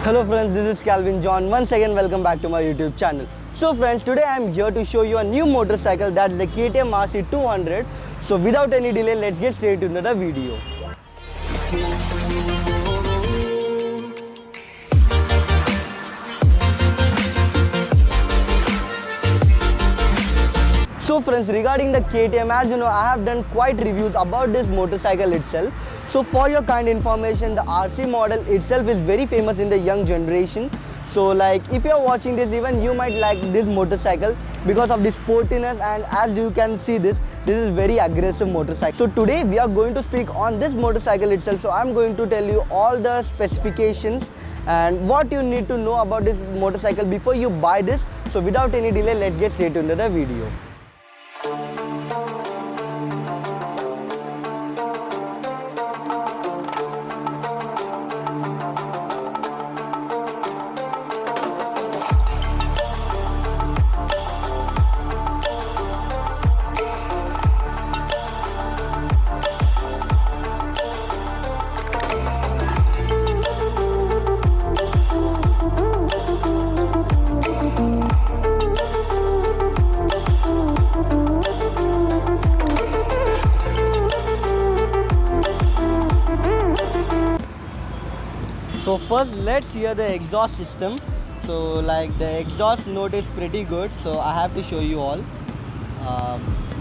Hello friends, this is Calvin John. Once again, welcome back to my YouTube channel. So friends, today I am here to show you a new motorcycle, that's the KTM RC200. So without any delay, let's get straight into the video. So friends, regarding the KTM, as you know, I have done quite reviews about this motorcycle itself. So for your kind information, the RC model itself is very famous in the young generation. So like if you are watching this, even you might like this motorcycle because of the sportiness, and as you can see this is very aggressive motorcycle. So today we are going to speak on this motorcycle itself. So I'm going to tell you all the specifications and what you need to know about this motorcycle before you buy this. So without any delay, let's get straight into the video. So first let's hear the exhaust system. So like the exhaust note is pretty good, so I have to show you all.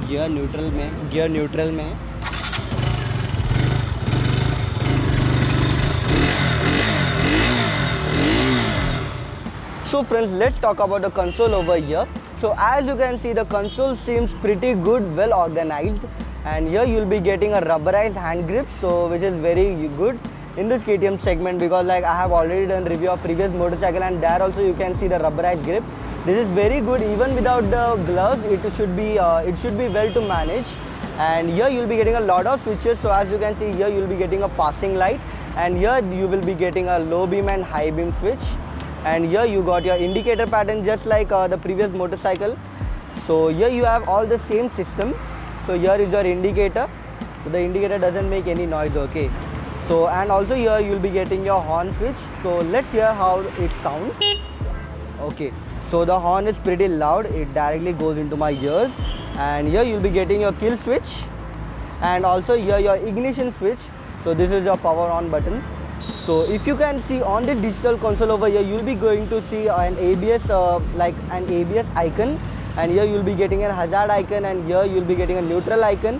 Gear neutral में So friends, let's talk about the console over here. So as you can see, the console seems pretty good, well organized, and here you'll be getting a rubberized hand grip, so which is very good in this KTM segment, because like I have already done review of previous motorcycle and there also you can see the rubberized grip. This is very good. Even without the gloves, it should be well to manage. And here you'll be getting a lot of switches. So as you can see here, you'll be getting a passing light, and here you will be getting a low beam and high beam switch. And here you got your indicator pattern just like the previous motorcycle. So here you have all the same system. So here is your indicator. So the indicator doesn't make any noise, okay. So and also here you will be getting your horn switch. So let's hear how it sounds. Okay, so the horn is pretty loud, it directly goes into my ears. And here you will be getting your kill switch, and also here your ignition switch. So this is your power on button. So if you can see on the digital console over here, you will be going to see an ABS like an ABS icon, and here you will be getting a hazard icon, and here you will be getting a neutral icon.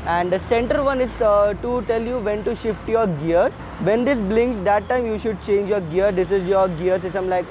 And the center one is to tell you when to shift your gear. When this blinks, that time you should change your gear. This is your gear system, like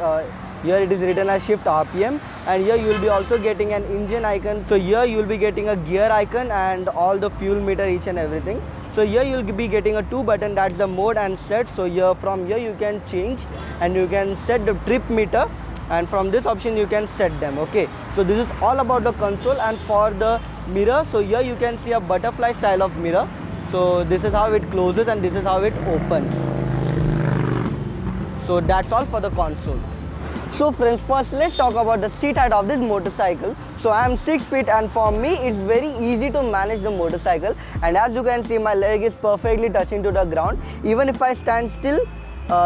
here it is written as shift RPM, and here you will be also getting an engine icon. So here you will be getting a gear icon and all the fuel meter, each and everything. So here you will be getting a 2 button, that's the mode and set. So here from here you can change and you can set the trip meter, and from this option you can set them, okay. So this is all about the console. And for the mirror, so here you can see a butterfly style of mirror. So this is how it closes and this is how it opens. So that's all for the console. So friends, first let's talk about the seat height of this motorcycle. So I am 6 feet, and for me it's very easy to manage the motorcycle. And as you can see, my leg is perfectly touching to the ground. Even if I stand still,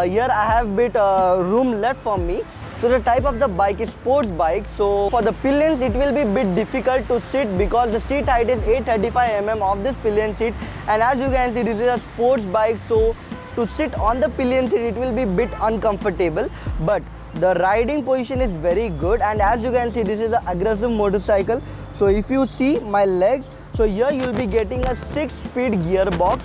here I have bit room left for me. So the type of the bike is sports bike. So for the pillions, it will be a bit difficult to sit because the seat height is 835 mm of this pillion seat. And as you can see, this is a sports bike. So to sit on the pillion seat, it will be a bit uncomfortable. But the riding position is very good. And as you can see, this is an aggressive motorcycle. So if you see my legs, so here you will be getting a 6-speed gearbox.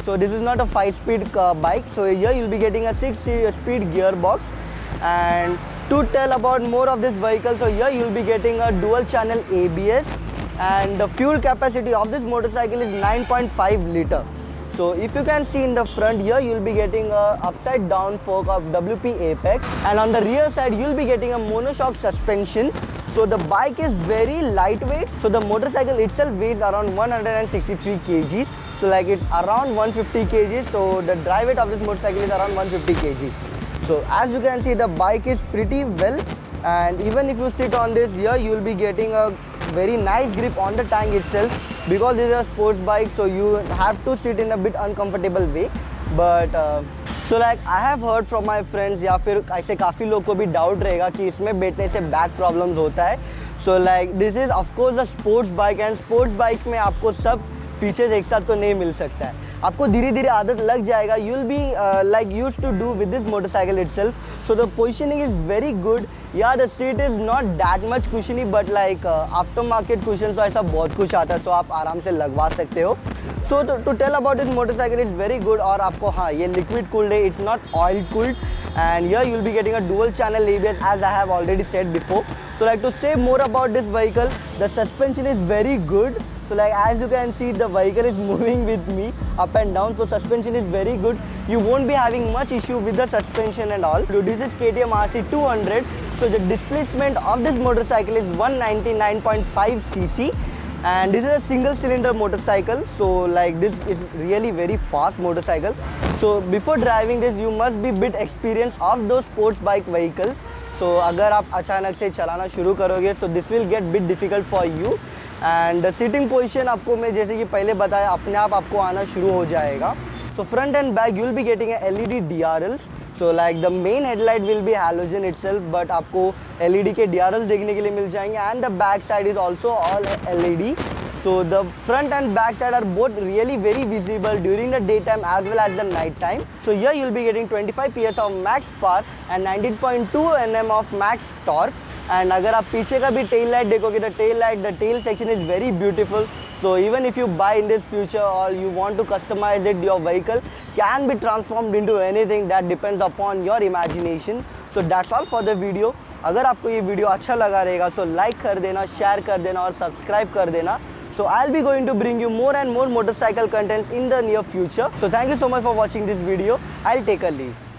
So this is not a 5-speed bike. So here you will be getting a 6-speed gearbox. And to tell about more of this vehicle, so here you will be getting a dual channel ABS, and the fuel capacity of this motorcycle is 9.5 liter. So if you can see in the front here, you will be getting a upside down fork of WP Apex, and on the rear side you will be getting a monoshock suspension. So the bike is very lightweight. So the motorcycle itself weighs around 163 kgs. So like it's around 150 kgs. So the dry weight of this motorcycle is around 150 kgs. So as you can see, the bike is pretty well, and even if you sit on this here, you will be getting a very nice grip on the tank itself, because this is a sports bike, so you have to sit in a bit uncomfortable way. But so like I have heard from my friends या फिर ऐसे काफ़ी लोग को भी doubt रहेगा कि इसमें बैठने से बैक प्रॉब्लम्स होता है. So like this is of course a sports bike and sports bike में आपको सब फीचर्स एक साथ तो नहीं मिल सकता है. आपको धीरे धीरे आदत लग जाएगा. You will be like use to do with this motorcycle itself. So the positioning is very good. Yeah the seat is not that much cushiony but like aftermarket cushion तो ऐसा बहुत कुछ आता है. सो आप आराम से लगवा सकते हो. So to tell about this motorcycle is very good. और आपको हाँ ये लिक्विड कूल्ड है, it's not oil cooled. And here you will be getting a dual channel ABS as I have already said before. So like to say more about this vehicle, the suspension is very good. So like as you can see the vehicle is moving with me up and down. So suspension is very good. You won't be having much issue with the suspension and all. This is KTM RC 200. So the displacement of this motorcycle is 199.5 cc. And this is a single cylinder motorcycle, so like this is really very fast motorcycle. So before driving this you must be bit experienced of those sports bike vehicles. So अगर आप अचानक से चलाना शुरू करोगे so this will get bit difficult for you. And the sitting position आपको मैं जैसे कि पहले बताया अपने आप आपको आना शुरू हो जाएगा. So front and back you will be getting a LED DRLs. So like the main headlight will be halogen itself, but आपको LED के DRLs देखने के लिए मिल जाएंगे. And the back side is also all LED. So the front and back side are both really very visible during the daytime as well as the night time. So here you will be getting 25 PS of max power and 19.2 Nm of max torque. And अगर आप पीछे का भी tail light देखोगे, the tail section is very beautiful. So even if you buy in this future or you want to customize it, your vehicle can be transformed into anything that depends upon your imagination. So that's all for the video. अगर आपको ये video अच्छा लगा रहेगा so like कर देना, share कर देना और subscribe कर देना. So I'll be going to bring you more and more motorcycle contents in the near future. So thank you so much for watching this video. I'll take a leave.